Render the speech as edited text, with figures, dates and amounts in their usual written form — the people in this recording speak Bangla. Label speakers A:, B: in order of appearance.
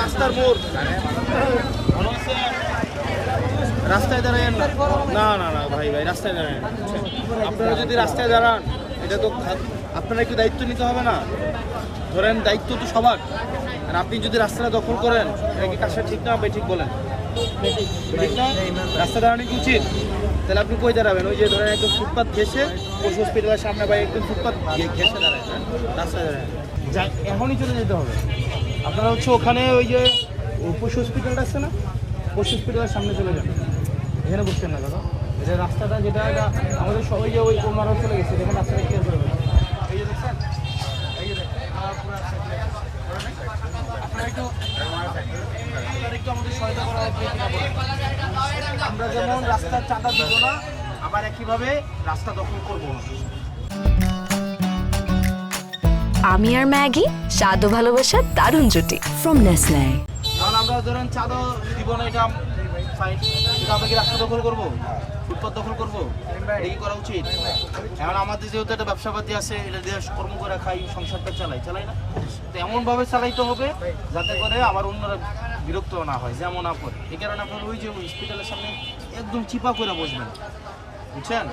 A: রাস্তার মোড়, রাস্তায় দাঁড়ায়েন না। না না না ভাই ভাই, রাস্তায় দাঁড়ায়েন না। আপনারা যদি রাস্তায় দাঁড়ান, এটা তো আপনারা একটু দায়িত্ব নিতে হবে না? ধরেন দায়িত্ব তো সবার। আর আপনি যদি রাস্তাটা দখল করেন, এটা কি কাজটা ঠিক না ভাই? ঠিক বলেন, ঠিক না? রাস্তা দাঁড়ানো কি উচিত? তাহলে আপনি কই দাঁড়াবেন? ওই যে ধরেন একদম ফুটপাথ ঘেসে, পশু হসপিটালের সামনে ভাই একদম ফুটপাথ ঘেসে দাঁড়ায়, রাস্তায় দাঁড়ায়। যা এখনই চলে যেতে হবে। আপনারা হচ্ছে ওখানে ওই যে পশু হসপিটালটা আছে না, পশু হসপিটালের সামনে চলে যান। এখানে বসছেন না দাদা, এটা রাস্তাটা যেটা এটা আমাদের সবাই যে ওই কোমারও চলে গেছে, দেখেন রাস্তাটা ক্লিয়ার করে দেবেন। এই যে দেখছেন, এই যে দেখেন পুরো আপনারা একটু আমাদের সহায়তা করা হবে। আমরা যেমন রাস্তার চাঁদা দিব না, আবার একইভাবে রাস্তা দখল করবো না।
B: আমি আর ম্যাগি, স্বাদ ও ভালোবাসার দারুণ জুটি ফ্রম নেসলে।
A: কারণ আমরা ধরেন চাঁদা দিব না, এটা ফাইন, কিন্তু আমরা কি রাস্তা দখল করবো, ফুটপাথ দখল করবো? এটা কি করা উচিত? এখন আমাদের যেহেতু একটা ব্যবসাপাতি আছে, এটা দিয়ে কর্ম করে খাই, সংসারটা চালাই না? তো এমনভাবে চালাইতে হবে যাতে করে আবার অন্যরা বিরক্ত না হয়, যেমন না করে। এই কারণে আপনার ওই যে হসপিটালের সামনে একদম চিপা করে বসবেন, বুঝছেন?